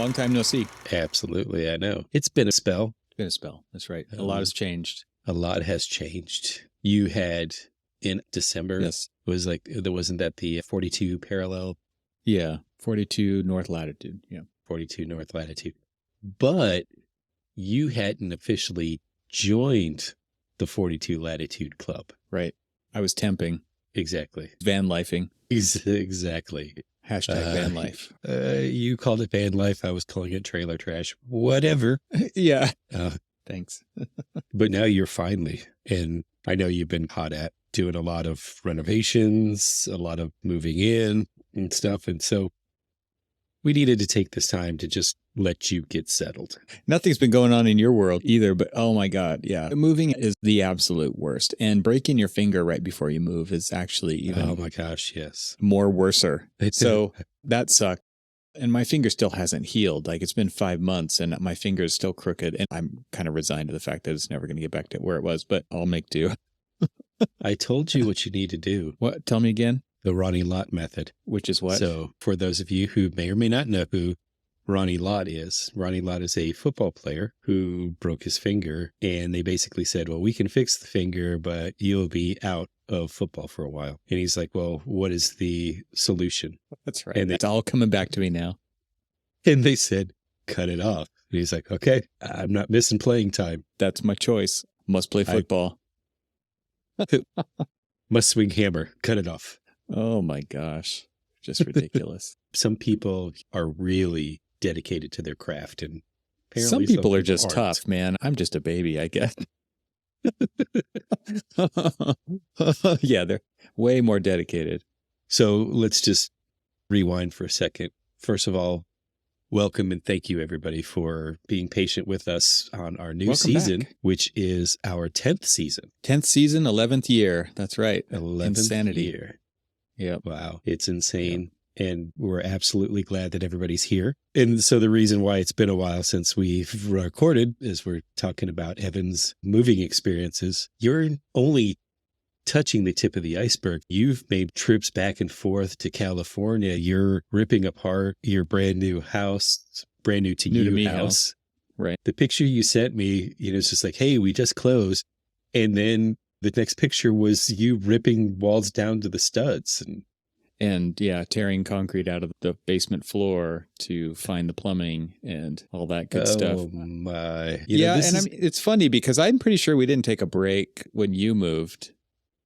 Long time no see. Absolutely, I know. It's been a spell. It's been a spell. That's right. A lot has changed. A lot has changed. You had in December, Yes. Wasn't that the 42 parallel? Yeah, 42 north latitude. Yeah. 42 north latitude. But you hadn't officially joined the 42 latitude club. Right. I was temping. Exactly. Van lifing. Exactly. Hashtag van life. You called it van life. I was calling it trailer trash. Whatever. Yeah. Thanks. But now you're finally, and I know you've been hot at doing a lot of renovations, a lot of moving in and stuff. And so we needed to take this time to just let you get settled. Nothing's been going on in your world either, but oh my God. Yeah. Moving is the absolute worst. And breaking your finger right before you move is actually even oh my gosh, yes. more worser. So that sucked. And my finger still hasn't healed. Like it's been 5 months and my finger is still crooked. And I'm kind of resigned to the fact that it's never going to get back to where it was, but I'll make do. I told you what you need to do. What? Tell me again. The Ronnie Lott method. Which is what? So for those of you who may or may not know who Ronnie Lott is a football player who broke his finger. And they basically said, well, we can fix the finger, but you'll be out of football for a while. And he's like, well, what is the solution? That's right. And it's all coming back to me now. And they said, cut it off. And he's like, okay, I'm not missing playing time. That's my choice. Must play football. Must swing hammer. Cut it off. Oh my gosh. Just ridiculous. Some people are really dedicated to their craft, and some people are just tough, man. I'm just a baby, I guess. Yeah, they're way more dedicated. So let's just rewind for a second. First of all, welcome and thank you, everybody, for being patient with us on our new season, which is our 10th season. 10th season, 11th year. That's right. 11th Insanity. year. Yeah. Wow. It's insane. Yep. And we're absolutely glad that everybody's here. And so the reason why it's been a while since we've recorded is we're talking about Evan's moving experiences. You're only touching the tip of the iceberg. You've made trips back and forth to California. You're ripping apart your brand new house, brand new to you house. Right. The picture you sent me, it's just like, hey, we just closed. And then the next picture was you ripping walls down to the studs. And yeah, tearing concrete out of the basement floor to find the plumbing and all that good stuff. Oh my. I mean, it's funny because I'm pretty sure we didn't take a break when you moved.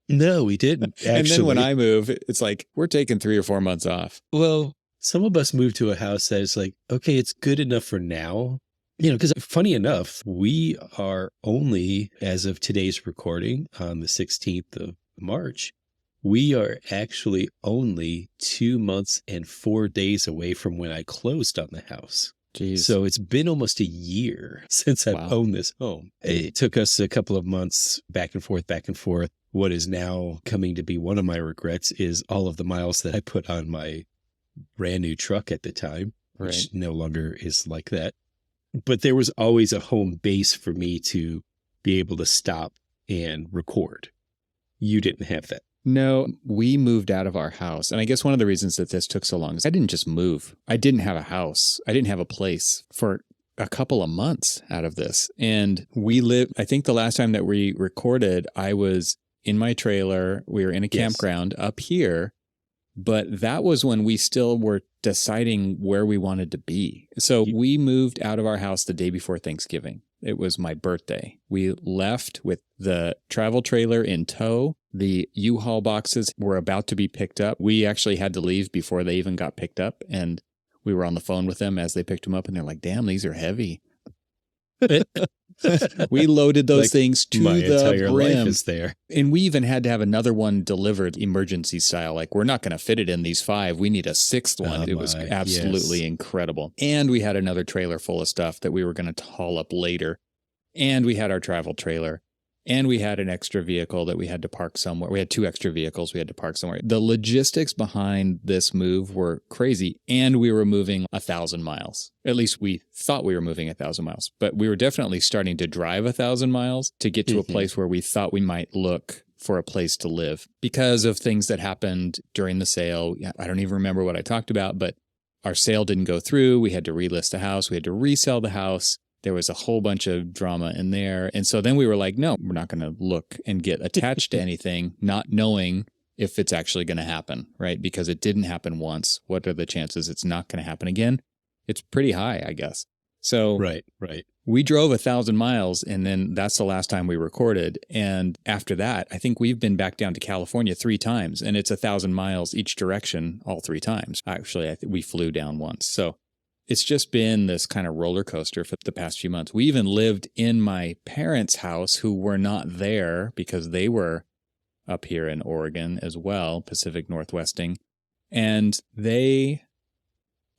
No, we didn't. Actually. And then when I move, it's like, we're taking 3 or 4 months off. Well, some of us moved to a house that is like, okay, it's good enough for now. Because funny enough, we are only, as of today's recording on the 16th of March, we are actually only 2 months and 4 days away from when I closed on the house. Jeez. So it's been almost a year since I've owned this home. It took us a couple of months back and forth. What is now coming to be one of my regrets is all of the miles that I put on my brand new truck at the time, which no longer is like that. But there was always a home base for me to be able to stop and record. You didn't have that. No, we moved out of our house. And I guess one of the reasons that this took so long is I didn't just move. I didn't have a house. I didn't have a place for a couple of months out of this. And we lived, I think the last time that we recorded, I was in my trailer. We were in a campground up here. But that was when we still were deciding where we wanted to be. So we moved out of our house the day before Thanksgiving. It was my birthday. We left with the travel trailer in tow. The U-Haul boxes were about to be picked up. We actually had to leave before they even got picked up. And we were on the phone with them as they picked them up. And they're like, damn, these are heavy. We loaded those things to the brim. Life is there. And we even had to have another one delivered emergency style. Like, we're not going to fit it in these 5. We need a 6th one. It was absolutely incredible. And we had another trailer full of stuff that we were going to haul up later. And we had our travel trailer. And we had an extra vehicle that we had to park somewhere. We had 2 extra vehicles we had to park somewhere. The logistics behind this move were crazy. And we were moving 1,000 miles. At least we thought we were moving 1,000 miles. But we were definitely starting to drive 1,000 miles to get to a place where we thought we might look for a place to live because of things that happened during the sale. I don't even remember what I talked about, but our sale didn't go through. We had to relist the house. We had to resell the house. There was a whole bunch of drama in there. And so then we were like, no, we're not going to look and get attached to anything, not knowing if it's actually going to happen, right? Because it didn't happen once. What are the chances it's not going to happen again? It's pretty high, I guess. So right. We drove 1,000 miles, and then that's the last time we recorded. And after that, I think we've been back down to California 3 times, and it's 1,000 miles each direction all 3 times. Actually, I think we flew down once. So it's just been this kind of roller coaster for the past few months. We even lived in my parents' house, who were not there because they were up here in Oregon as well, Pacific Northwesting, and they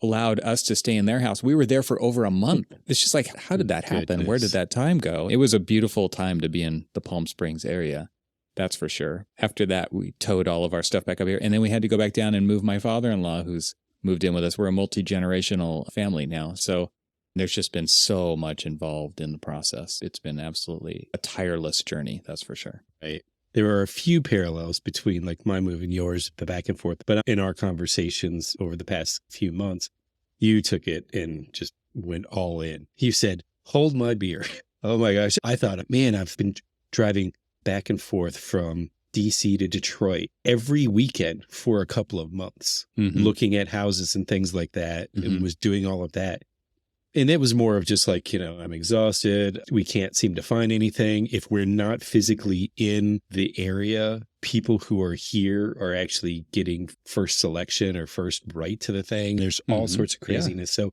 allowed us to stay in their house. We were there for over a month. It's just like, how did that happen? Goodness. Where did that time go? It was a beautiful time to be in the Palm Springs area. That's for sure. After that, we towed all of our stuff back up here, and then we had to go back down and move my father-in-law, who's moved in with us. We're a multi-generational family now. So there's just been so much involved in the process. It's been absolutely a tireless journey. That's for sure. Right. There are a few parallels between like my move and yours, the back and forth. But in our conversations over the past few months, you took it and just went all in. You said, hold my beer. Oh my gosh. I thought, man, I've been driving back and forth from DC to Detroit every weekend for a couple of months, looking at houses and things like that, and was doing all of that. And it was more of just like, I'm exhausted. We can't seem to find anything. If we're not physically in the area, people who are here are actually getting first selection or first right to the thing. There's all sorts of craziness. Yeah. So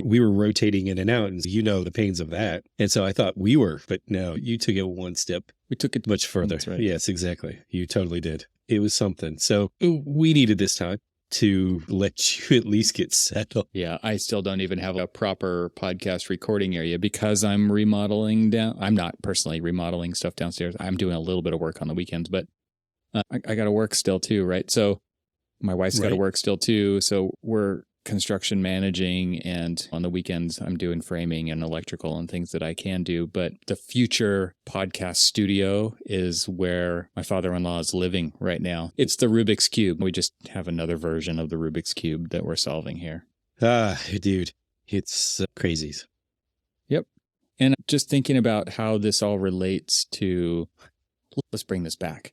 we were rotating in and out, and the pains of that. And so I thought we were, but no, you took it one step. We took it much further. That's right. Yes, exactly. You totally did. It was something. So we needed this time to let you at least get settled. Yeah, I still don't even have a proper podcast recording area because I'm remodeling down. I'm not personally remodeling stuff downstairs. I'm doing a little bit of work on the weekends, but I got to work still too, right? So my wife's got to work still too. So we're construction managing, and on the weekends I'm doing framing and electrical and things that I can do. But the future podcast studio is where my father-in-law is living right now. It's the Rubik's Cube. We just have another version of the Rubik's Cube that we're solving here. Dude, it's crazy. Yep. And just thinking about how this all relates to, let's bring this back.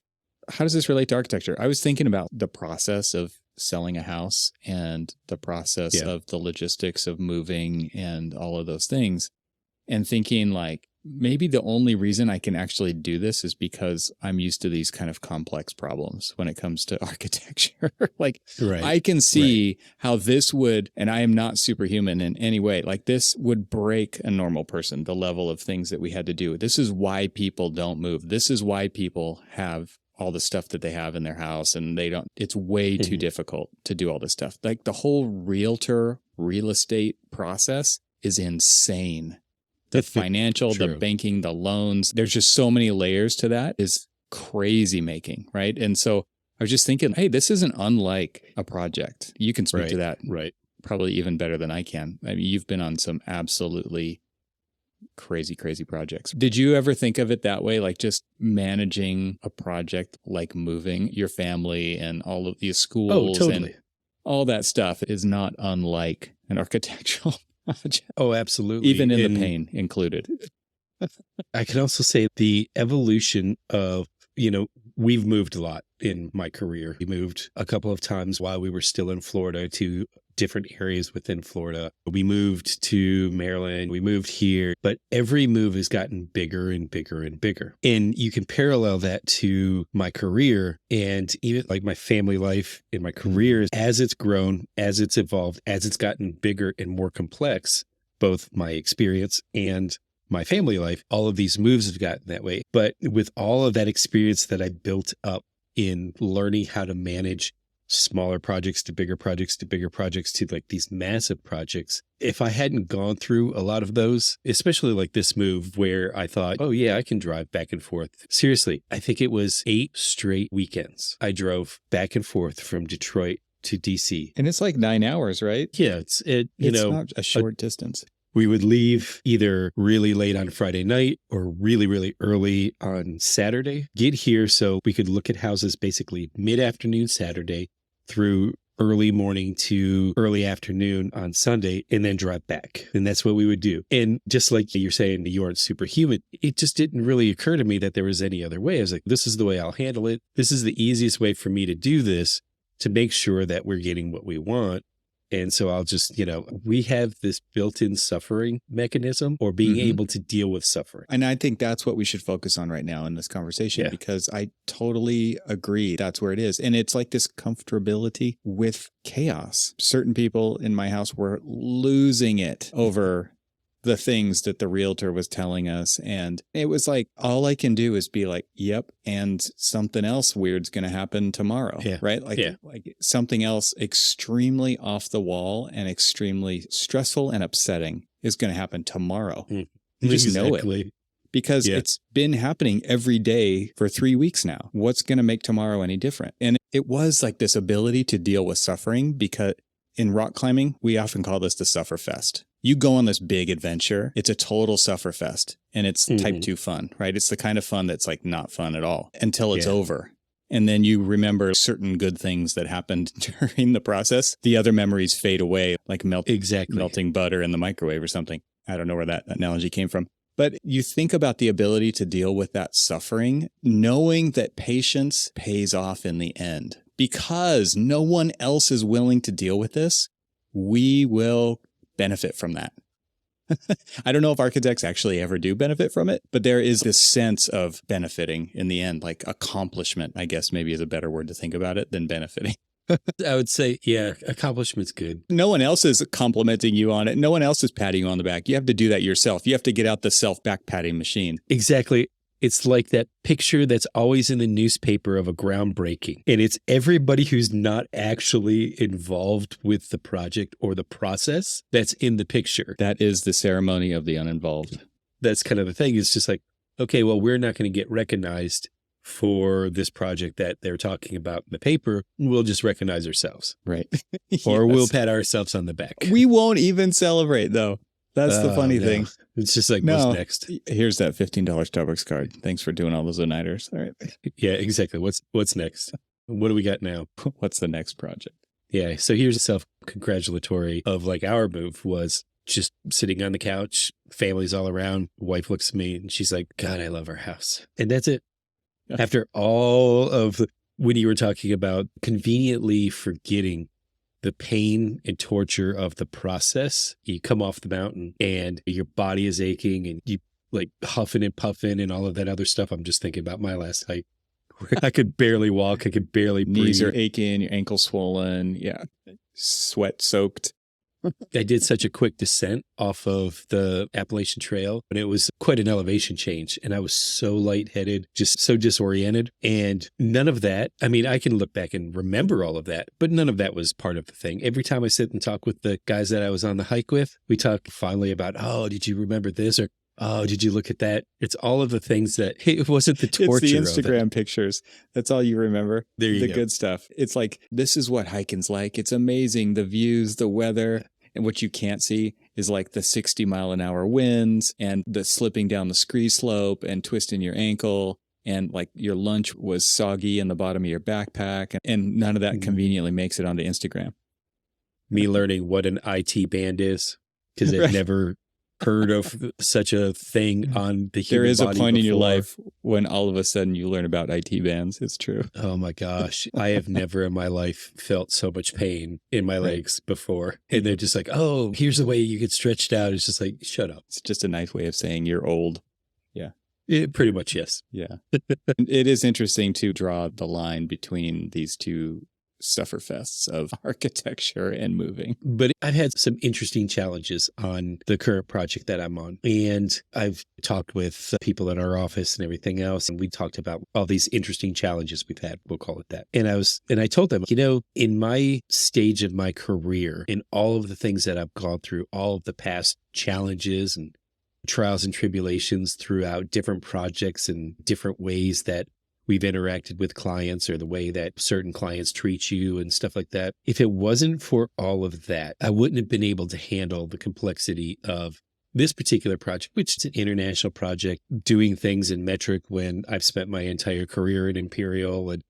How does this relate to architecture? I was thinking about the process of selling a house and the process of the logistics of moving and all of those things, and thinking like, maybe the only reason I can actually do this is because I'm used to these kind of complex problems when it comes to architecture. I can see how this would, and I am not superhuman in any way, like this would break a normal person, the level of things that we had to do. This is why people don't move. This is why people have all the stuff that they have in their house, and it's way too difficult to do all this stuff. Like the whole real estate process is insane. The financial, the banking, the loans, there's just so many layers to that. Is crazy making, right? And so I was just thinking, hey, this isn't unlike a project. You can speak to that probably even better than I can. I mean, you've been on some absolutely crazy projects. Did you ever think of it that way? Like just managing a project, like moving your family and all of these schools? Oh, totally. And all that stuff is not unlike an architectural project. Oh, absolutely. Even in the pain included. I can also say the evolution of, we've moved a lot in my career. We moved a couple of times while we were still in Florida to different areas within Florida. We moved to Maryland. We moved here, but every move has gotten bigger and bigger and bigger. And you can parallel that to my career and even like my family life and my career as it's grown, as it's evolved, as it's gotten bigger and more complex, both my experience and my family life, all of these moves have gotten that way. But with all of that experience that I built up in learning how to manage smaller projects to bigger projects to bigger projects to like these massive projects, if I hadn't gone through a lot of those, especially like this move where I thought, oh yeah, I can drive back and forth. Seriously, I think it was 8 straight weekends I drove back and forth from Detroit to DC. And it's like 9 hours, right? Yeah, it's not a short distance. We would leave either really late on Friday night or really, really early on Saturday, get here so we could look at houses basically mid-afternoon Saturday through early morning to early afternoon on Sunday and then drive back. And that's what we would do. And just like you're saying, you aren't superhuman. It just didn't really occur to me that there was any other way. I was like, this is the way I'll handle it. This is the easiest way for me to do this to make sure that we're getting what we want. And so I'll just, we have this built-in suffering mechanism or being able to deal with suffering. And I think that's what we should focus on right now in this conversation, because I totally agree. That's where it is. And it's like this comfortability with chaos. Certain people in my house were losing it over the things that the realtor was telling us. And it was like, all I can do is be like, yep. And something else weird's going to happen tomorrow. Yeah. Right. Like something else extremely off the wall and extremely stressful and upsetting is going to happen tomorrow. You just know it. Because it's been happening every day for 3 weeks now. What's going to make tomorrow any different? And it was like this ability to deal with suffering, because in rock climbing, we often call this the sufferfest. You go on this big adventure, it's a total sufferfest, and it's type 2 fun, right? It's the kind of fun that's like not fun at all until it's over. And then you remember certain good things that happened during the process. The other memories fade away, like melting butter in the microwave or something. I don't know where that analogy came from. But you think about the ability to deal with that suffering, knowing that patience pays off in the end. Because no one else is willing to deal with this, we will benefit from that. I don't know if architects actually ever do benefit from it, but there is this sense of benefiting in the end, like accomplishment, I guess maybe is a better word to think about it than benefiting. I would say, accomplishment's good. No one else is complimenting you on it. No one else is patting you on the back. You have to do that yourself. You have to get out the self-back patting machine. Exactly. It's like that picture that's always in the newspaper of a groundbreaking. And it's everybody who's not actually involved with the project or the process that's in the picture. That is the ceremony of the uninvolved. That's kind of the thing. It's just like, okay, well, we're not going to get recognized for this project that they're talking about in the paper. We'll just recognize ourselves. Right. Or we'll pat ourselves on the back. We won't even celebrate, though. That's the funny thing. It's just like, what's next? Here's that $15 Starbucks card. Thanks for doing all those all-nighters. All right. Yeah, exactly. What's next? What do we got now? What's the next project? Yeah. So here's a self-congratulatory of like our move was just sitting on the couch, families all around. Wife looks at me and she's like, God, I love our house. And that's it. After all of when you were talking about conveniently forgetting the pain and torture of the process, you come off the mountain and your body is aching and you like huffing and puffing and all of that other stuff. I'm just thinking about my last hike. I could barely walk. I could barely breathe. Knees are aching, your ankle swollen. Yeah. Sweat soaked. I did such a quick descent off of the Appalachian Trail, and it was quite an elevation change. And I was so lightheaded, just so disoriented. And none of that, I mean, I can look back and remember all of that, but none of that was part of the thing. Every time I sit and talk with the guys that I was on the hike with, we talk fondly about, oh, did you remember this? Or, oh, did you look at that? It's all of the things that it wasn't the torture. It's the Instagram pictures. That's all you remember. There you go. The good stuff. It's like, this is what hiking's like. It's amazing. The views, the weather. And what you can't see is like the 60-mile-an-hour winds and the slipping down the scree slope and twisting your ankle. And like your lunch was soggy in the bottom of your backpack. And none of that conveniently makes it onto Instagram. Me learning what an IT band is because I've never heard of such a thing on the human body. There is a point in your before. life when all of a sudden you learn about IT bands. It's true. Oh my gosh. I have never in my life felt so much pain in my legs before. And they're just like, oh, here's the way you get stretched out. It's just like, shut up. It's just a nice way of saying you're old. Yeah. Pretty much, yes. Yeah. It is interesting to draw the line between these two sufferfests of architecture and moving. But I've had some interesting challenges on the current project that I'm on. And I've talked with people in our office and everything else. And we talked about all these interesting challenges we've had. We'll call it that. And I told them, in my stage of my career, in all of the things that I've gone through, all of the past challenges and trials and tribulations throughout different projects and different ways that we've interacted with clients or the way that certain clients treat you and stuff like that. If it wasn't for all of that, I wouldn't have been able to handle the complexity of this particular project, which is an international project, doing things in metric when I've spent my entire career in Imperial and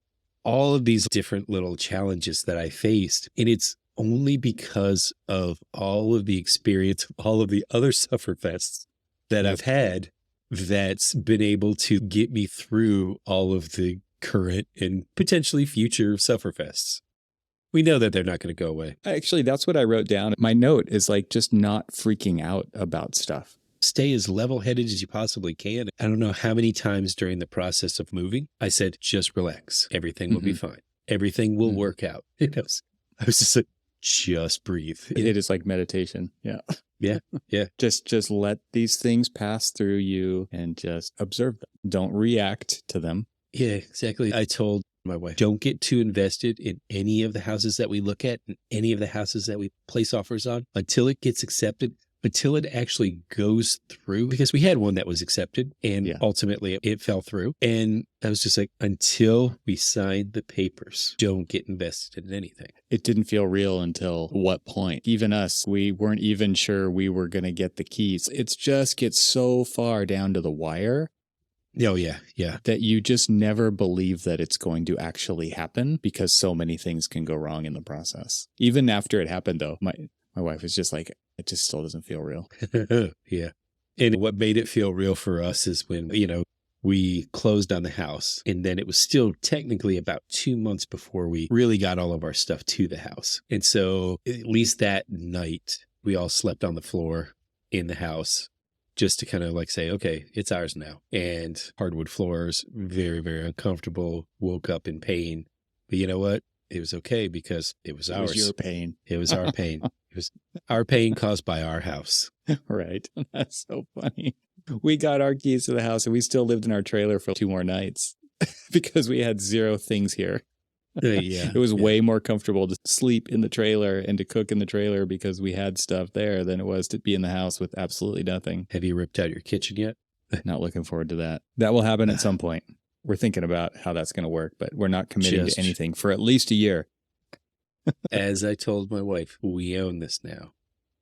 all of these different little challenges that I faced. And it's only because of all of the experience, all of the other sufferfests that I've had that's been able to get me through all of the current and potentially future sufferfests. We know that they're not going to go away. Actually, that's what I wrote down. My note is like just not freaking out about stuff. Stay as level-headed as you possibly can. I don't know how many times during the process of moving, I said, just relax. Everything will be fine. Everything will work out. I was just like, just breathe. It is like meditation. Yeah. Yeah. Yeah. Just let these things pass through you and just observe them. Don't react to them. Yeah, exactly. I told my wife, don't get too invested in any of the houses that we look at and any of the houses that we place offers on until it gets accepted, until it actually goes through. Because we had one that was accepted and ultimately it fell through. And I was just like, until we signed the papers, don't get invested in anything. It didn't feel real until what point? Even us, we weren't even sure we were going to get the keys. It just gets so far down to the wire. Oh, yeah. Yeah. That you just never believe that it's going to actually happen because so many things can go wrong in the process. Even after it happened, though, my wife was just like, it just still doesn't feel real. Yeah. And what made it feel real for us is when, we closed on the house, and then it was still technically about 2 months before we really got all of our stuff to the house. And so at least that night, we all slept on the floor in the house, just to kind of like say, okay, it's ours now. And hardwood floors, very, very uncomfortable, woke up in pain. But you know what? It was okay because it was ours. It was your pain. It was our pain. It was our pain caused by our house. Right. That's so funny. We got our keys to the house and we still lived in our trailer for 2 more nights because we had 0 things here. Yeah. It was way more comfortable to sleep in the trailer and to cook in the trailer because we had stuff there than it was to be in the house with absolutely nothing. Have you ripped out your kitchen yet? Not looking forward to that. That will happen at some point. We're thinking about how that's going to work, but we're not committing to anything for at least a year. As I told my wife, we own this now.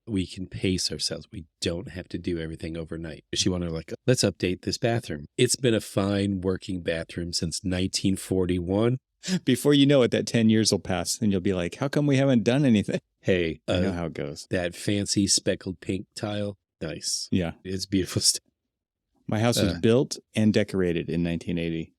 We can pace ourselves. We don't have to do everything overnight. She wanted let's update this bathroom. It's been a fine working bathroom since 1941. Before you know it, that 10 years will pass and you'll be like, how come we haven't done anything? Hey, I know how it goes. That fancy speckled pink tile. Nice. Yeah. It's beautiful stuff. My house was built and decorated in 1980.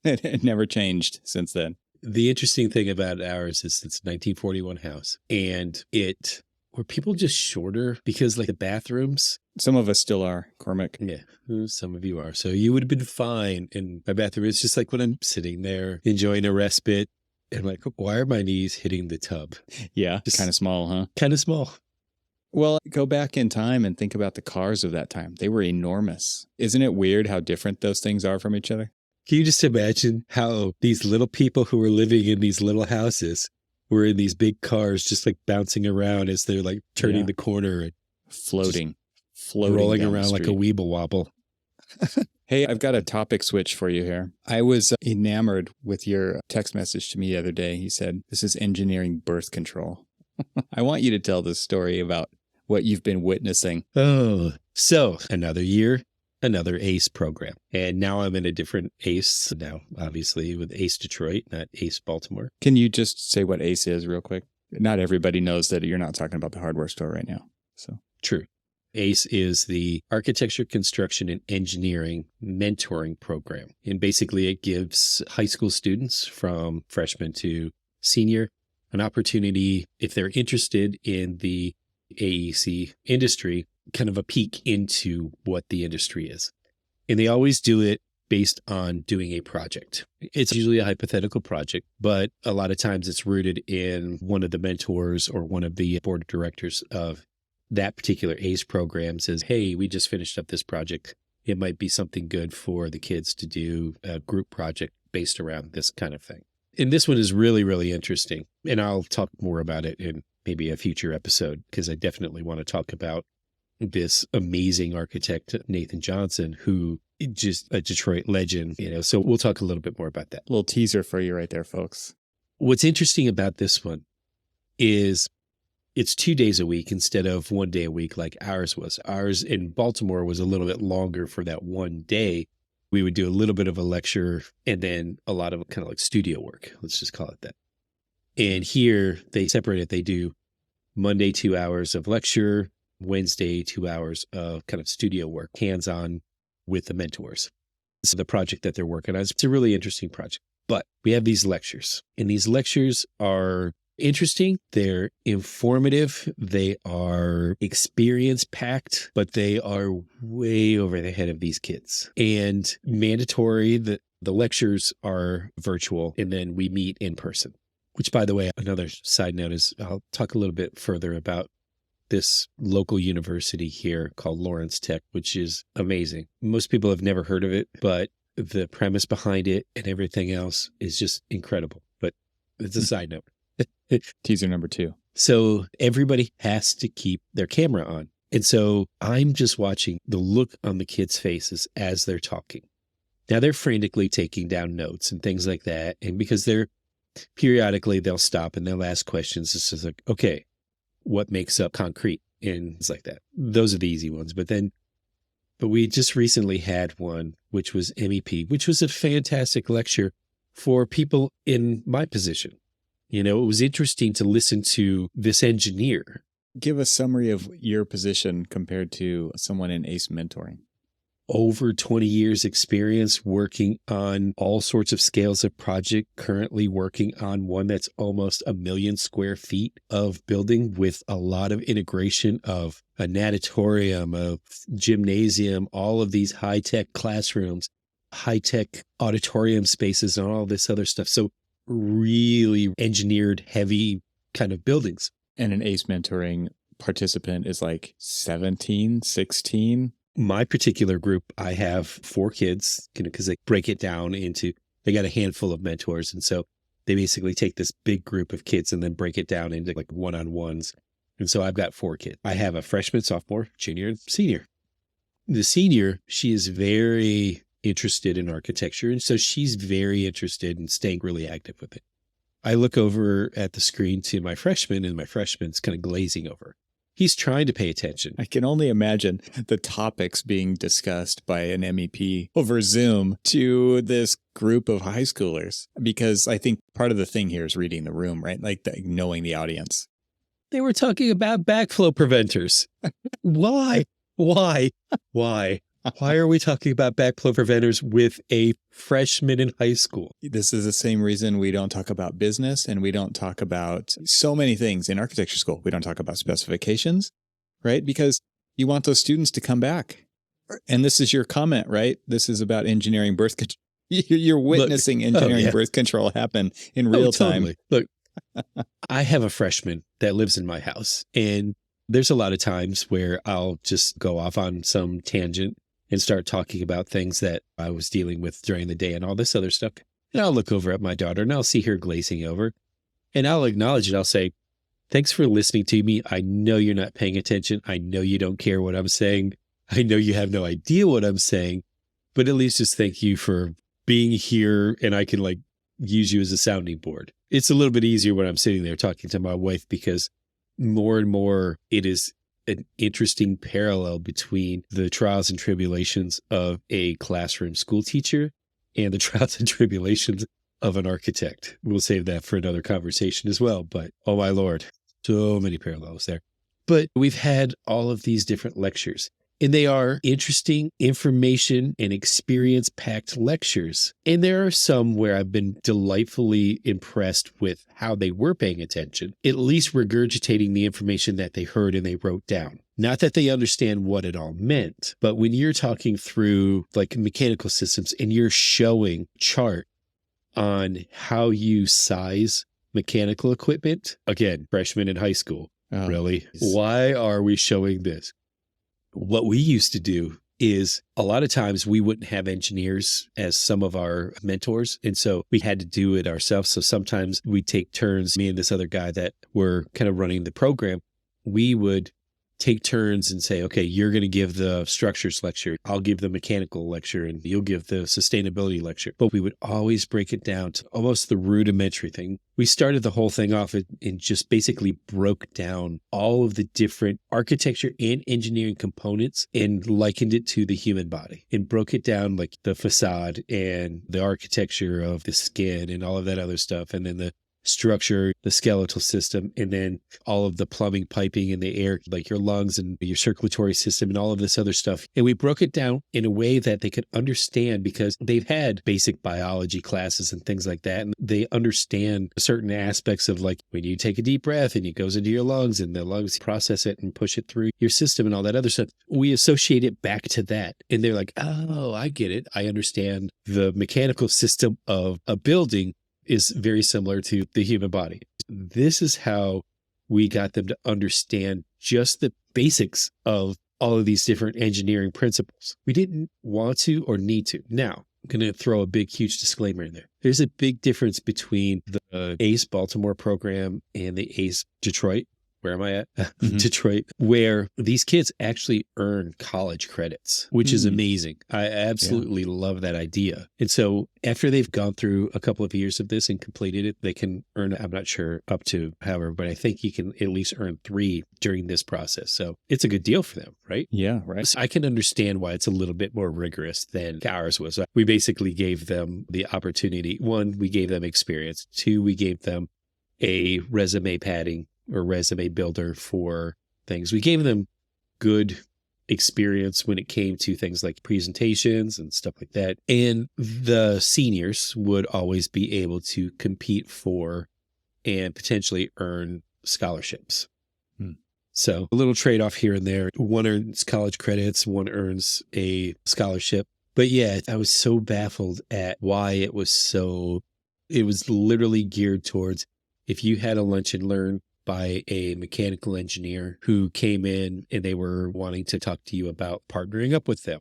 It never changed since then. The interesting thing about ours is it's a 1941 house, and were people just shorter because the bathrooms? Some of us still are, Cormac. Yeah, some of you are. So you would have been fine. And my bathroom is just like when I'm sitting there enjoying a respite, and I'm like, why are my knees hitting the tub? Yeah, kind of small, huh? Kind of small. Well, go back in time and think about the cars of that time. They were enormous. Isn't it weird how different those things are from each other? Can you just imagine how these little people who were living in these little houses were in these big cars just bouncing around as they're turning the corner and floating rolling around like a weeble wobble. Hey, I've got a topic switch for you here. I was enamored with your text message to me the other day. He said, this is engineering birth control. I want you to tell this story about what you've been witnessing. Oh, so another year, another ACE program. And now I'm in a different ACE now, obviously, with ACE Detroit, not ACE Baltimore. Can you just say what ACE is real quick? Not everybody knows that you're not talking about the hardware store right now. So true. ACE is the Architecture, Construction, and Engineering Mentoring Program. And basically it gives high school students from freshman to senior an opportunity, if they're interested in the AEC industry, kind of a peek into what the industry is. And they always do it based on doing a project. It's usually a hypothetical project, but a lot of times it's rooted in one of the mentors or one of the board of directors of that particular ACE program says, hey, we just finished up this project. It might be something good for the kids to do a group project based around this kind of thing. And this one is really, really interesting. And I'll talk more about it in maybe a future episode, because I definitely want to talk about this amazing architect, Nathan Johnson, who just a Detroit legend, so we'll talk a little bit more about that. A little teaser for you right there, folks. What's interesting about this one is it's 2 days a week instead of 1 day a week like ours was. Ours in Baltimore was a little bit longer for that 1 day, We would do a little bit of a lecture and then a lot of kind of like studio work. Let's just call it that. And here they separate it. They do Monday, 2 hours of lecture, Wednesday, 2 hours of kind of studio work, hands-on with the mentors. So the project that they're working on, it's a really interesting project. But we have these lectures, and these lectures are interesting. They're informative. They are experience-packed, but they are way over the head of these kids. And mandatory, the lectures are virtual, and then we meet in person. Which, by the way, another side note is I'll talk a little bit further about this local university here called Lawrence Tech, which is amazing. Most people have never heard of it, but the premise behind it and everything else is just incredible. But it's a side note. Teaser number 2. So everybody has to keep their camera on. And so I'm just watching the look on the kids' faces as they're talking. Now they're frantically taking down notes and things like that. And because they're periodically they'll stop and they'll ask questions. It's just like, okay, what makes up concrete? And it's like that. Those are the easy ones. But we just recently had one, which was MEP, which was a fantastic lecture for people in my position. You know, it was interesting to listen to this engineer. Give a summary of your position compared to someone in ACE mentoring. Over 20 years experience working on all sorts of scales of project, currently working on one that's almost 1 million square feet of building with a lot of integration of a natatorium, a gymnasium, all of these high-tech classrooms, high-tech auditorium spaces, and all this other stuff. So really engineered, heavy kind of buildings. And an ACE mentoring participant is like 17, 16. My particular group, I have 4 kids, because they break it down into, they got a handful of mentors. And so they basically take this big group of kids and then break it down into like one-on-ones. And so I've got 4 kids. I have a freshman, sophomore, junior, and senior. The senior, she is very interested in architecture. And so she's very interested in staying really active with it. I look over at the screen to my freshman, and my freshman's kind of glazing over. He's trying to pay attention. I can only imagine the topics being discussed by an MEP over Zoom to this group of high schoolers, because I think part of the thing here is reading the room, right? Like knowing the audience. They were talking about backflow preventers. Why? Why are we talking about backflow preventers with a freshman in high school? This is the same reason we don't talk about business, and we don't talk about so many things in architecture school. We don't talk about specifications, right? Because you want those students to come back. And this is your comment, right? This is about engineering birth control. You're witnessing engineering birth control happen in real time. Look, I have a freshman that lives in my house, and there's a lot of times where I'll just go off on some tangent and start talking about things that I was dealing with during the day and all this other stuff. And I'll look over at my daughter and I'll see her glazing over, and I'll acknowledge it. I'll say, thanks for listening to me. I know you're not paying attention. I know you don't care what I'm saying. I know you have no idea what I'm saying, but at least just thank you for being here, and I can like use you as a sounding board. It's a little bit easier when I'm sitting there talking to my wife, because more and more it is an interesting parallel between the trials and tribulations of a classroom school teacher and the trials and tribulations of an architect. We'll save that for another conversation as well. But oh my Lord, so many parallels there. But we've had all of these different lectures, and they are interesting information and experience-packed lectures. And there are some where I've been delightfully impressed with how they were paying attention, at least regurgitating the information that they heard and they wrote down. Not that they understand what it all meant, but when you're talking through like mechanical systems and you're showing chart on how you size mechanical equipment, again, freshman in high school, really? Why are we showing this? What we used to do is a lot of times we wouldn't have engineers as some of our mentors. And so we had to do it ourselves. So sometimes we'd take turns, me and this other guy that were kind of running the program. We would take turns and say, okay, you're going to give the structures lecture. I'll give the mechanical lecture and you'll give the sustainability lecture. But we would always break it down to almost the rudimentary thing. We started the whole thing off and just basically broke down all of the different architecture and engineering components and likened it to the human body and broke it down like the facade and the architecture of the skin and all of that other stuff. And then the structure, the skeletal system, and then all of the plumbing, piping, and the air, like your lungs and your circulatory system and all of this other stuff. And we broke it down in a way that they could understand because they've had basic biology classes and things like that. And they understand certain aspects of like when you take a deep breath and it goes into your lungs and the lungs process it and push it through your system and all that other stuff. We associate it back to that. And they're like, oh, I get it. I understand the mechanical system of a building is very similar to the human body. This is how we got them to understand just the basics of all of these different engineering principles. We didn't want to or need to. Now, I'm going to throw a big, huge disclaimer in there. There's a big difference between the ACE Baltimore program and the ACE Detroit. Where am I at? Detroit, where these kids actually earn college credits, which is amazing. I absolutely love that idea. And so after they've gone through a couple of years of this and completed it, they can earn, I'm not sure up to however, but I think you can at least earn 3 during this process. So it's a good deal for them, right? Yeah, right. So I can understand why it's a little bit more rigorous than ours was. We basically gave them the opportunity. 1, we gave them experience. 2, we gave them a resume padding or resume builder for things. We gave them good experience when it came to things like presentations and stuff like that. And the seniors would always be able to compete for and potentially earn scholarships. So a little trade-off here and there. One earns college credits, one earns a scholarship. But yeah, I was so baffled at why it was literally geared towards if you had a lunch and learn by a mechanical engineer who came in and they were wanting to talk to you about partnering up with them.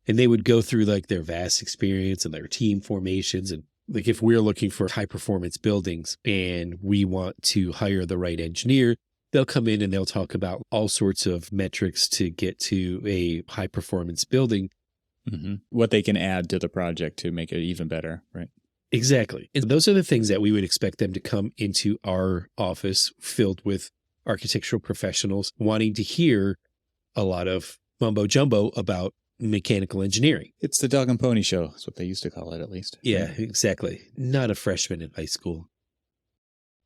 And they would go through like their vast experience and their team formations. And like if we're looking for high performance buildings and we want to hire the right engineer, they'll come in and they'll talk about all sorts of metrics to get to a high performance building. What they can add to the project to make it even better, right? Exactly. And those are the things that we would expect them to come into our office filled with architectural professionals wanting to hear a lot of mumbo jumbo about mechanical engineering. It's the dog and pony show. That's what they used to call it, at least. Yeah, exactly. Not a freshman in high school.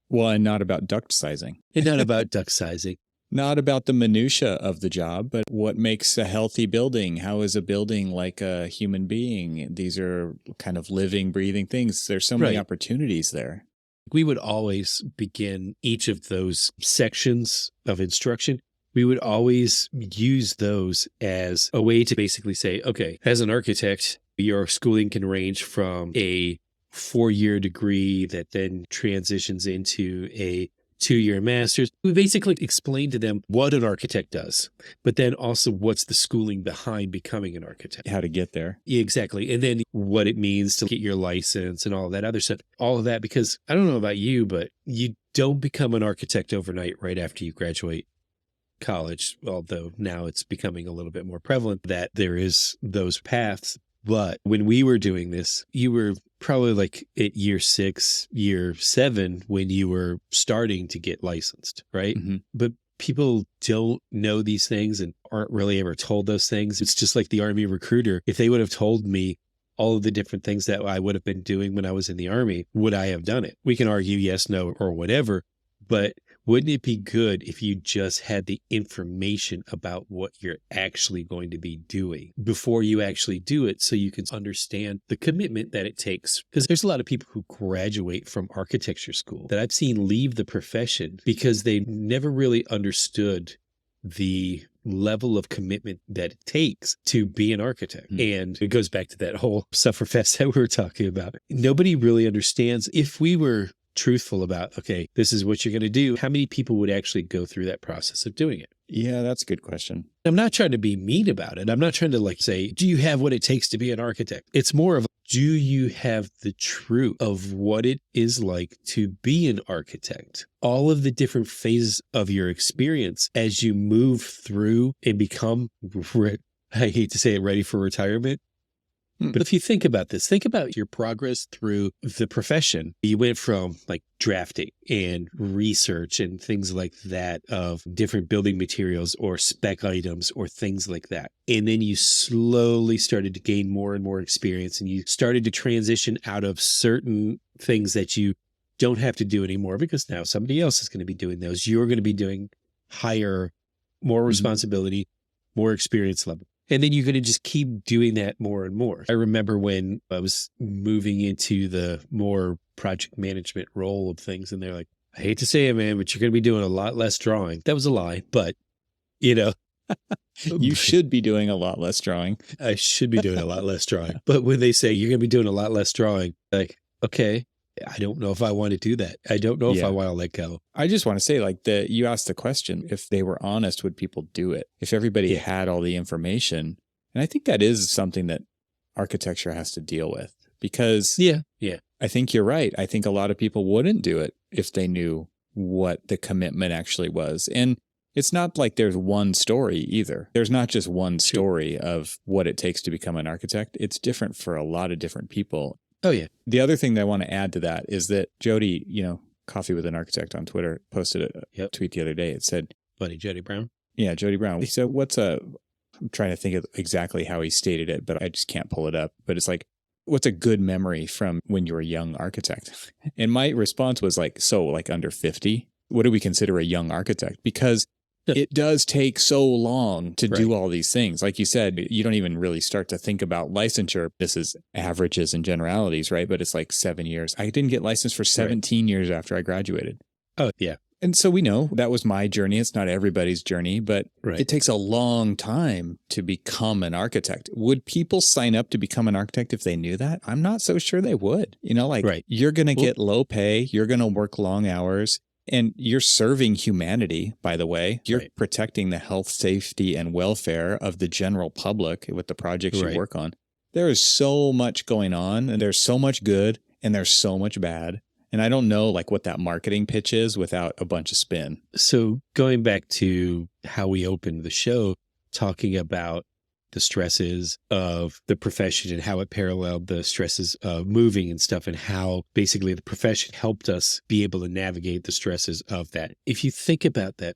Well, and not about duct sizing. And not about duct sizing. Not about the minutia of the job, but what makes a healthy building? How is a building like a human being? These are kind of living, breathing things. There's so many opportunities there. We would always begin each of those sections of instruction. We would always use those as a way to basically say, okay, as an architect, your schooling can range from a 4-year degree that then transitions into a 2-year master's. We basically explain to them what an architect does, but then also what's the schooling behind becoming an architect. How to get there. Exactly. And then what it means to get your license and all of that other stuff. All of that, because I don't know about you, but you don't become an architect overnight right after you graduate college, although now it's becoming a little bit more prevalent that there is those paths. But when we were doing this, you were probably like at year 6, year 7 when you were starting to get licensed, right? But people don't know these things and aren't really ever told those things. It's just like the Army recruiter. If they would have told me all of the different things that I would have been doing when I was in the Army, would I have done it? We can argue yes, no, or whatever, but wouldn't it be good if you just had the information about what you're actually going to be doing before you actually do it so you can understand the commitment that it takes? Because there's a lot of people who graduate from architecture school that I've seen leave the profession because they never really understood the level of commitment that it takes to be an architect. And it goes back to that whole sufferfest that we were talking about. Nobody really understands. If we were truthful about, okay, this is what you're going to do, how many people would actually go through that process of doing it? Yeah, that's a good question. I'm not trying to be mean about it. I'm not trying to like say, do you have what it takes to be an architect? It's more of do you have the truth of what it is like to be an architect? All of the different phases of your experience as you move through and become, I hate to say it, ready for retirement. But if you think about this, think about your progress through the profession. You went from like drafting and research and things like that of different building materials or spec items or things like that. And then you slowly started to gain more and more experience, and you started to transition out of certain things that you don't have to do anymore because now somebody else is going to be doing those. You're going to be doing higher, more responsibility, more experience level. And then you're going to just keep doing that more and more. I remember when I was moving into the more project management role of things, and they're like, I hate to say it, man, but you're going to be doing a lot less drawing. That was a lie, but you should be doing a lot less drawing. I should be doing a lot less drawing. But when they say you're going to be doing a lot less drawing, like, okay, I don't know if I want to do that. I don't know if I want to let go. I just want to say, like, you asked the question, if they were honest, would people do it? If everybody had all the information. And I think that is something that architecture has to deal with, because I think you're right. I think a lot of people wouldn't do it if they knew what the commitment actually was. And it's not like there's one story either. There's not just one story of what it takes to become an architect. It's different for a lot of different people. Oh, yeah. The other thing that I want to add to that is that Jody, Coffee with an Architect on Twitter, posted a tweet the other day. It said, Buddy Jody Brown. Yeah, Jody Brown. He said, I'm trying to think of exactly how he stated it, but I just can't pull it up. But it's like, what's a good memory from when you were a young architect? And my response was like, under 50, what do we consider a young architect? Because it does take so long to do all these things. Like you said, you don't even really start to think about licensure. This is averages and generalities, right? But it's like 7 years. I didn't get licensed for 17 years after I graduated. Oh, yeah. And so we know that was my journey. It's not everybody's journey, but it takes a long time to become an architect. Would people sign up to become an architect if they knew that? I'm not so sure they would. You're going to get low pay. You're going to work long hours. And you're serving humanity, by the way. You're protecting the health, safety, and welfare of the general public with the projects you work on. There is so much going on, and there's so much good, and there's so much bad. And I don't know what that marketing pitch is without a bunch of spin. So going back to how we opened the show, talking about the stresses of the profession and how it paralleled the stresses of moving and stuff, and how basically the profession helped us be able to navigate the stresses of that. If you think about that,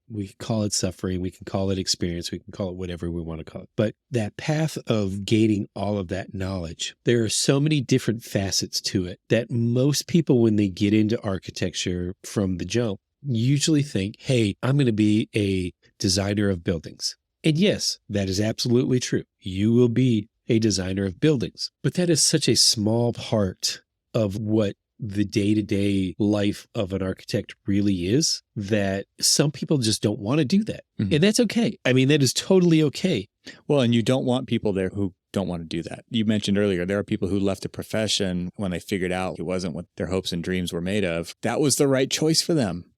we can call it suffering, we can call it experience, we can call it whatever we want to call it. But that path of gaining all of that knowledge, there are so many different facets to it that most people, when they get into architecture from the jump, usually think, hey, I'm going to be a designer of buildings. And yes, that is absolutely true. You will be a designer of buildings, but that is such a small part of what the day-to-day life of an architect really is, that some people just don't want to do that. Mm-hmm. And that's okay. I mean, that is totally okay. Well, and you don't want people there who don't want to do that. You mentioned earlier, there are people who left a profession when they figured out it wasn't what their hopes and dreams were made of. That was the right choice for them,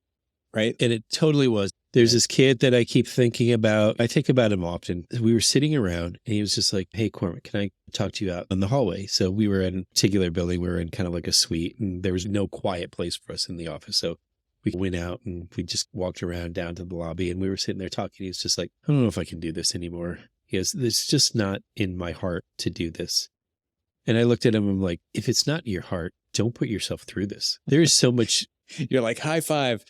right? And it totally was. There's this kid that I keep thinking about. I think about him often. We were sitting around and he was just like, hey, Cormac, can I talk to you out in the hallway? So we were in a particular building. We were in kind of like a suite, and there was no quiet place for us in the office. So we went out and we just walked around down to the lobby, and we were sitting there talking. He was just like, I don't know if I can do this anymore. He goes, it's just not in my heart to do this. And I looked at him and I'm like, if it's not in your heart, don't put yourself through this. There is so much. You're like, high five.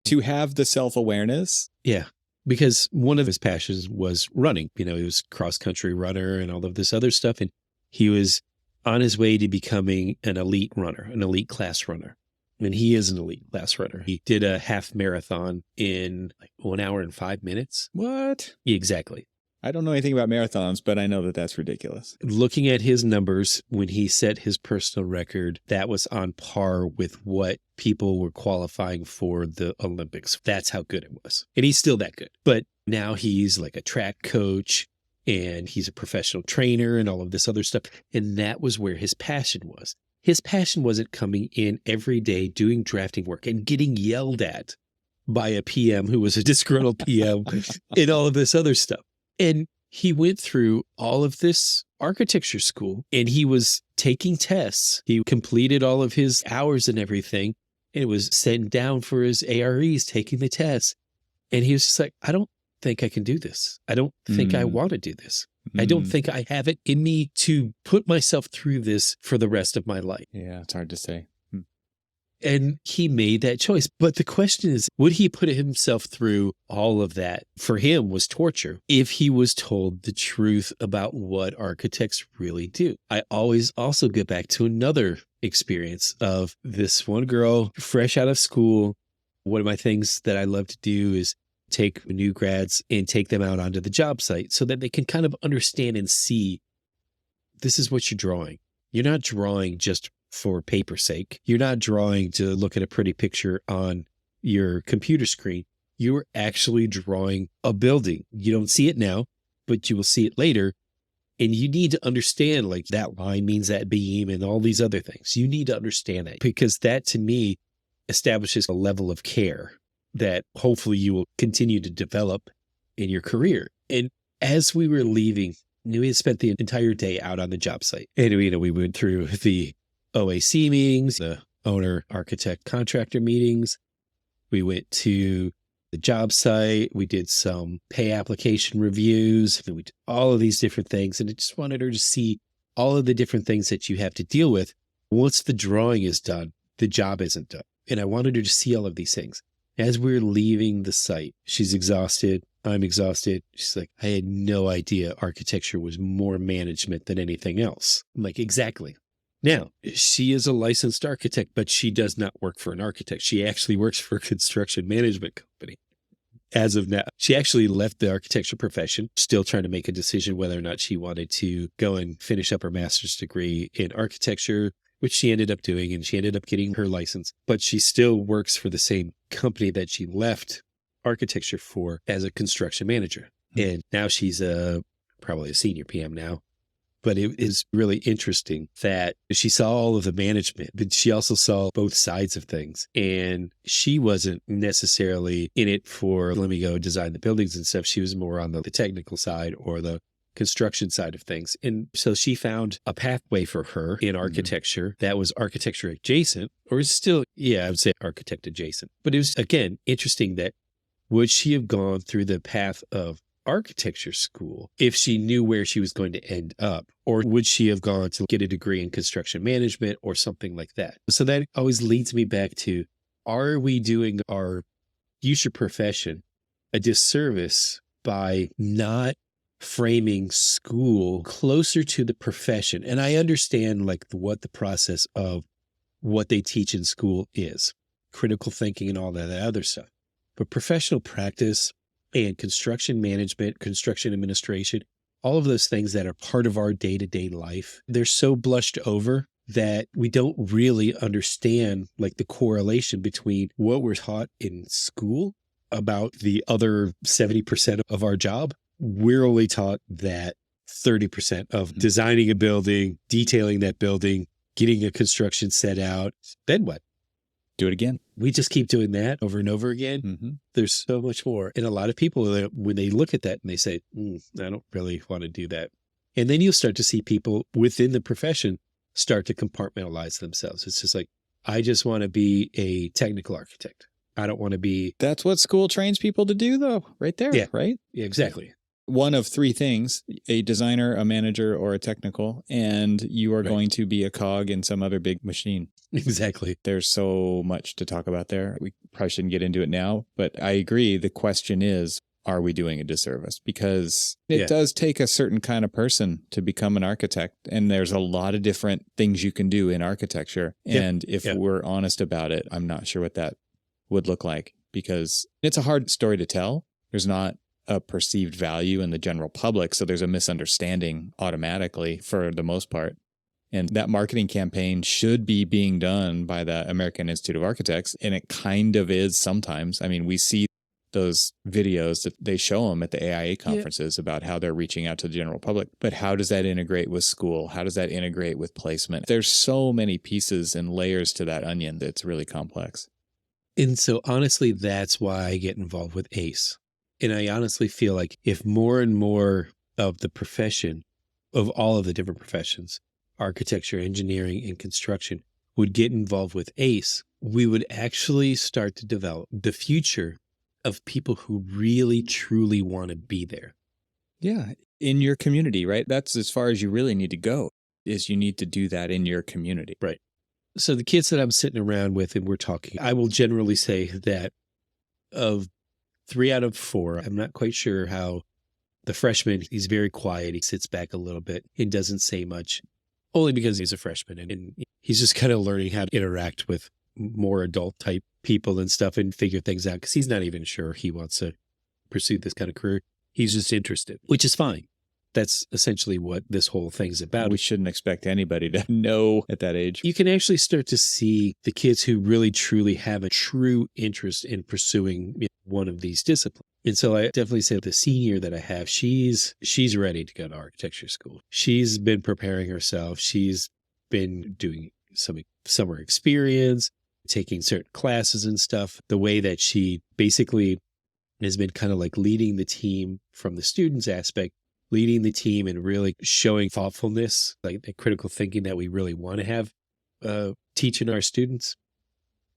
To have the self-awareness. Yeah. Because one of his passions was running. He was a cross-country runner and all of this other stuff. And he was on his way to becoming an elite runner, an elite class runner. And he is an elite class runner. He did a half marathon in 1 hour and 5 minutes. What? Exactly. I don't know anything about marathons, but I know that that's ridiculous. Looking at his numbers, when he set his personal record, that was on par with what people were qualifying for the Olympics. That's how good it was. And he's still that good. But now he's like a track coach, and he's a professional trainer and all of this other stuff. And that was where his passion was. His passion wasn't coming in every day doing drafting work and getting yelled at by a PM who was a disgruntled PM and all of this other stuff. And he went through all of this architecture school and he was taking tests. He completed all of his hours and everything. And it was sitting down for his AREs, taking the tests. And he was just like, I don't think I can do this. I don't think I want to do this. I don't think I have it in me to put myself through this for the rest of my life. Yeah, it's hard to say. And he made that choice. But the question is, would he put himself through all of that? For him was torture if he was told the truth about what architects really do. I always also get back to another experience of this one girl fresh out of school. One of my things that I love to do is take new grads and take them out onto the job site so that they can kind of understand and see this is what you're drawing. You're not drawing just for paper's sake. You're not drawing to look at a pretty picture on your computer screen. You're actually drawing a building. You don't see it now, but you will see it later. And you need to understand like that line means that beam and all these other things. You need to understand that because that to me establishes a level of care that hopefully you will continue to develop in your career. And as we were leaving, we had spent the entire day out on the job site. And we went through the OAC meetings, the owner, architect, contractor meetings. We went to the job site. We did some pay application reviews. We did all of these different things. And I just wanted her to see all of the different things that you have to deal with. Once the drawing is done, the job isn't done. And I wanted her to see all of these things. As we're leaving the site, she's exhausted. I'm exhausted. She's like, I had no idea architecture was more management than anything else. I'm like, exactly. Now, she is a licensed architect, but she does not work for an architect. She actually works for a construction management company. As of now, she actually left the architecture profession, still trying to make a decision whether or not she wanted to go and finish up her master's degree in architecture, which she ended up doing, and she ended up getting her license. But she still works for the same company that she left architecture for as a construction manager. And now she's probably a senior PM now. But it is really interesting that she saw all of the management, but she also saw both sides of things. And she wasn't necessarily in it for, let me go design the buildings and stuff. She was more on the technical side or the construction side of things. And so she found a pathway for her in architecture that was architecture adjacent, or still, I would say architect adjacent. But it was, again, interesting that would she have gone through the path of architecture school if she knew where she was going to end up, or would she have gone to get a degree in construction management or something like that? So that always leads me back to, are we doing our future profession a disservice by not framing school closer to the profession? And I understand like what the process of what they teach in school is, critical thinking and all that other stuff, but professional practice and construction management, construction administration, all of those things that are part of our day-to-day life, they're so blushed over that we don't really understand like the correlation between what we're taught in school about the other 70% of our job. We're only taught that 30% of designing a building, detailing that building, getting a construction set out. Then what? Do it again. We just keep doing that over and over again. There's so much more. And a lot of people, when they look at that and they say, I don't really want to do that. And then you'll start to see people within the profession start to compartmentalize themselves. It's just like, I just want to be a technical architect. I don't want to be. That's what school trains people to do, though, right there. Yeah. Right? Yeah, exactly. One of three things, a designer, a manager, or a technical, and you are going to be a cog in some other big machine. Exactly. There's so much to talk about there. We probably shouldn't get into it now, but I agree. The question is, are we doing a disservice? Because it does take a certain kind of person to become an architect. And there's a lot of different things you can do in architecture. And if we're honest about it, I'm not sure what that would look like, because it's a hard story to tell. There's not a perceived value in the general public. So there's a misunderstanding automatically for the most part. And that marketing campaign should be being done by the American Institute of Architects. And it kind of is sometimes. I mean, we see those videos that they show them at the AIA conferences about how they're reaching out to the general public. But how does that integrate with school? How does that integrate with placement? There's so many pieces and layers to that onion that's really complex. And so honestly, that's why I get involved with ACE. And I honestly feel like if more and more of the profession, of all of the different professions, architecture, engineering, and construction, would get involved with ACE, we would actually start to develop the future of people who really, truly want to be there. Yeah. In your community, right? That's as far as you really need to go, is you need to do that in your community. Right. So the kids that I'm sitting around with and we're talking, I will generally say that of 3 out of 4, I'm not quite sure how the freshman, he's very quiet. He sits back a little bit and doesn't say much, only because he's a freshman and he's just kind of learning how to interact with more adult type people and stuff and figure things out because he's not even sure he wants to pursue this kind of career. He's just interested, which is fine. That's essentially what this whole thing's about. We shouldn't expect anybody to know at that age. You can actually start to see the kids who really, truly have a true interest in pursuing one of these disciplines. And so I definitely say the senior that I have, she's ready to go to architecture school. She's been preparing herself. She's been doing some summer experience, taking certain classes and stuff. The way that she basically has been kind of like leading the team from the students aspect, leading the team and really showing thoughtfulness, like the critical thinking that we really want to have teaching our students.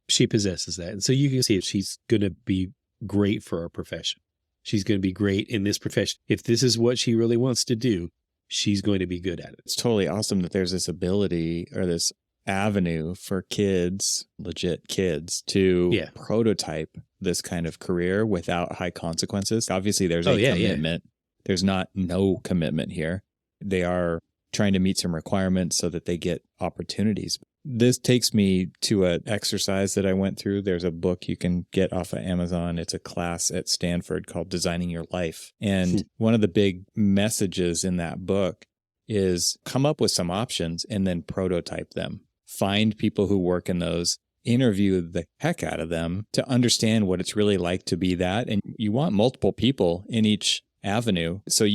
She possesses that. And so you can see if she's going to be great for our profession. She's going to be great in this profession. If this is what she really wants to do, she's going to be good at it. It's totally awesome that there's this ability or this avenue for kids, legit kids, to prototype this kind of career without high consequences. Obviously, there's a commitment. There's not no commitment here. They are trying to meet some requirements so that they get opportunities. This takes me to an exercise that I went through. There's a book you can get off of Amazon. It's a class at Stanford called Designing Your Life. And one of the big messages in that book is come up with some options and then prototype them. Find people who work in those, interview the heck out of them to understand what it's really like to be that. And you want multiple people in each avenue. So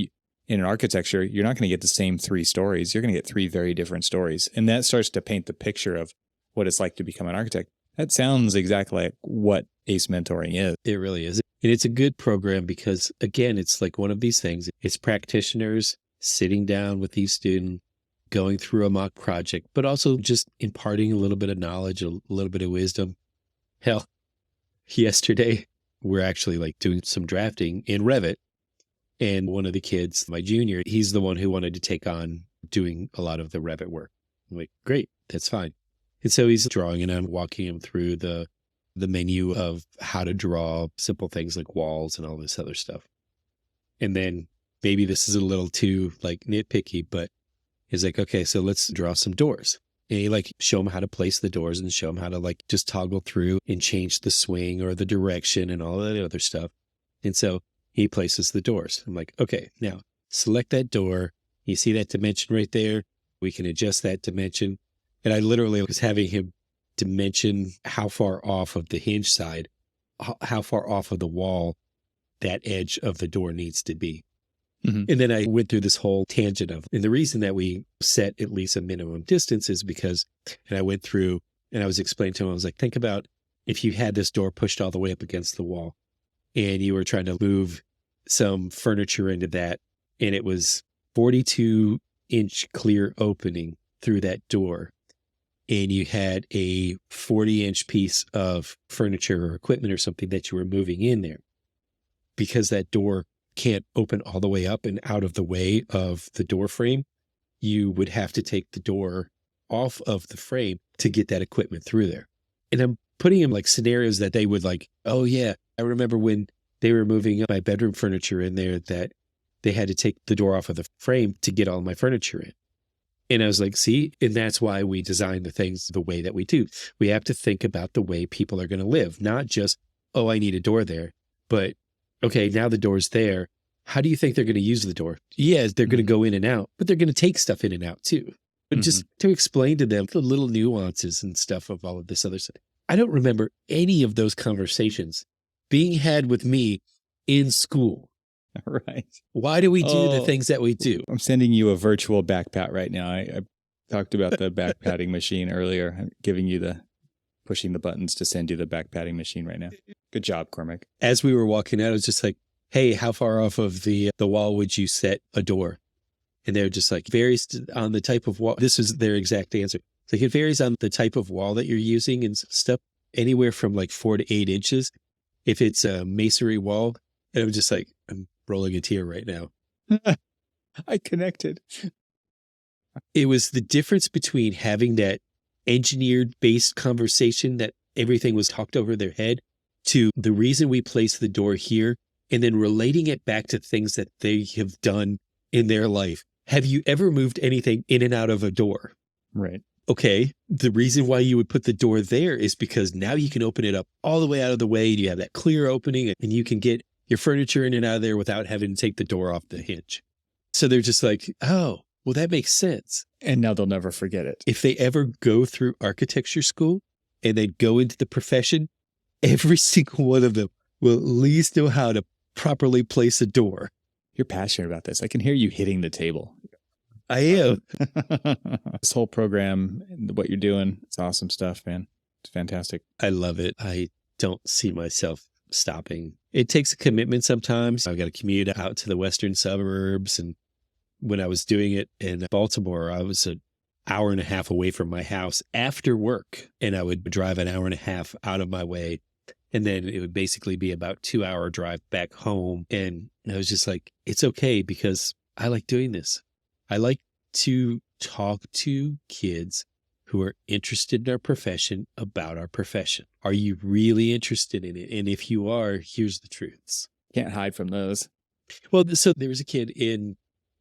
in architecture, you're not going to get the same 3 stories. You're going to get 3 very different stories. And that starts to paint the picture of what it's like to become an architect. That sounds exactly like what ACE mentoring is. It really is. And it's a good program because, again, it's like one of these things. It's practitioners sitting down with these students, going through a mock project, but also just imparting a little bit of knowledge, a little bit of wisdom. Hell, yesterday, we're actually like doing some drafting in Revit. And one of the kids, my junior, he's the one who wanted to take on doing a lot of the Revit work. I'm like, great, that's fine. And so he's drawing and I'm walking him through the menu of how to draw simple things like walls and all this other stuff. And then maybe this is a little too like nitpicky, but he's like, okay, so let's draw some doors. And he like show him how to place the doors and show him how to like just toggle through and change the swing or the direction and all that other stuff. And so he places the doors. I'm like, okay, now select that door. You see that dimension right there? We can adjust that dimension. And I literally was having him dimension how far off of the hinge side, how far off of the wall that edge of the door needs to be. Mm-hmm. And then I went through this whole tangent of, and the reason that we set at least a minimum distance is because, and I went through and I was explaining to him, I was like, think about if you had this door pushed all the way up against the wall and you were trying to move some furniture into that, and it was 42-inch clear opening through that door, and you had a 40-inch piece of furniture or equipment or something that you were moving in there. Because that door can't open all the way up and out of the way of the door frame, you would have to take the door off of the frame to get that equipment through there. And I'm putting in like scenarios that they would like, oh yeah, I remember when they were moving my bedroom furniture in there that they had to take the door off of the frame to get all my furniture in. And I was like, see, and that's why we design the things the way that we do. We have to think about the way people are going to live, not just, oh, I need a door there, but okay, now the door's there. How do you think they're going to use the door? Yeah, they're going to go in and out, but they're going to take stuff in and out too. But just to explain to them the little nuances and stuff of all of this other stuff. I don't remember any of those conversations being had with me in school. Right. Why do we do the things that we do? I'm sending you a virtual back pat right now. I talked about the back patting machine earlier. I'm giving you pushing the buttons to send you the back patting machine right now. Good job, Cormac. As we were walking out, I was just like, hey, how far off of the wall would you set a door? And they're just like, varies on the type of wall. This is their exact answer. It's like, it varies on the type of wall that you're using and stuff, anywhere from like 4 to 8 inches. If it's a masonry wall, and I'm just like, I'm rolling a tear right now. I connected. It was the difference between having that engineered based conversation that everything was talked over their head to the reason we placed the door here, and then relating it back to things that they have done in their life. Have you ever moved anything in and out of a door? Right. Okay. The reason why you would put the door there is because now you can open it up all the way out of the way. You have that clear opening and you can get your furniture in and out of there without having to take the door off the hinge. So they're just like, oh, well, that makes sense. And now they'll never forget it. If they ever go through architecture school and they go into the profession, every single one of them will at least know how to properly place a door. You're passionate about this. I can hear you hitting the table. I am. This whole program, what you're doing, it's awesome stuff, man. It's fantastic. I love it. I don't see myself stopping. It takes a commitment sometimes. I've got to commute out to the western suburbs. And when I was doing it in Baltimore, I was an hour and a half away from my house after work. And I would drive an hour and a half out of my way. And then it would basically be about 2-hour drive back home. And I was just like, it's okay because I like doing this. I like to talk to kids who are interested in our profession about our profession. Are you really interested in it? And if you are, here's the truths. Can't hide from those. Well, so there was a kid in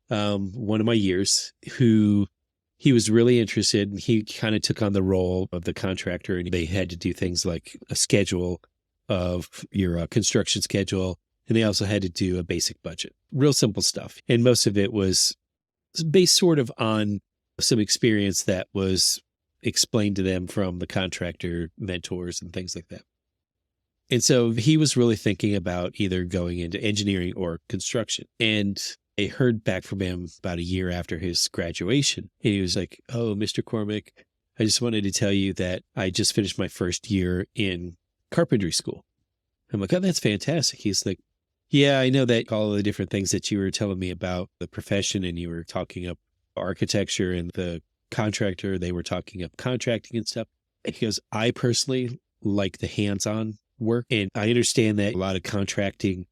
one of my years who he was really interested, and he kind of took on the role of the contractor, and they had to do things like a schedule of your construction schedule. And they also had to do a basic budget, real simple stuff. And most of it was based sort of on some experience that was explained to them from the contractor mentors and things like that. And so he was really thinking about either going into engineering or construction. And I heard back from him about a year after his graduation. And he was like, oh, Mr. Cormac, I just wanted to tell you that I just finished my first year in carpentry school. I'm like, oh, that's fantastic. He's like, yeah, I know that all of the different things that you were telling me about the profession, and you were talking up architecture, and the contractor, they were talking up contracting and stuff. And he goes, I personally like the hands-on work. And I understand that a lot of contracting,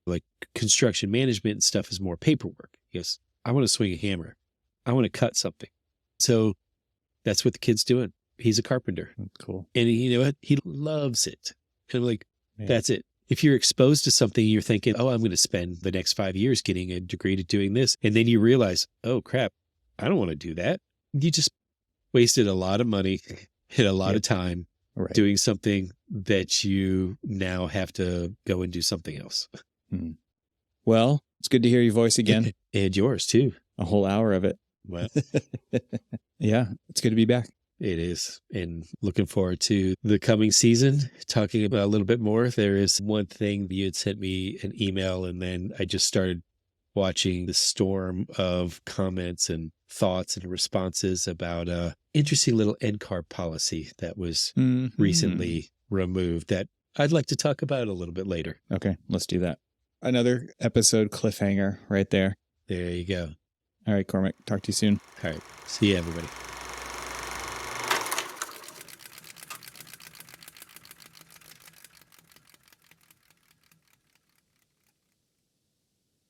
like construction management and stuff, is more paperwork. He goes, I want to swing a hammer. I want to cut something. So that's what the kid's doing. He's a carpenter. Cool. And you know what? He loves it. And I'm like, that's it. If you're exposed to something, you're thinking, oh, I'm going to spend the next 5 years getting a degree to doing this. And then you realize, oh, crap, I don't want to do that. You just wasted a lot of money and a lot of time doing something that you now have to go and do something else. Well, it's good to hear your voice again. And yours, too. A whole hour of it. Well, yeah, it's good to be back. It is. And looking forward to the coming season, talking about a little bit more. There is one thing, you had sent me an email, and then I just started watching the storm of comments and thoughts and responses about a interesting little NCAR policy that was recently removed that I'd like to talk about a little bit later. Okay, let's do that. Another episode cliffhanger right there. There you go. All right, Cormac, talk to you soon. All right. See you, everybody.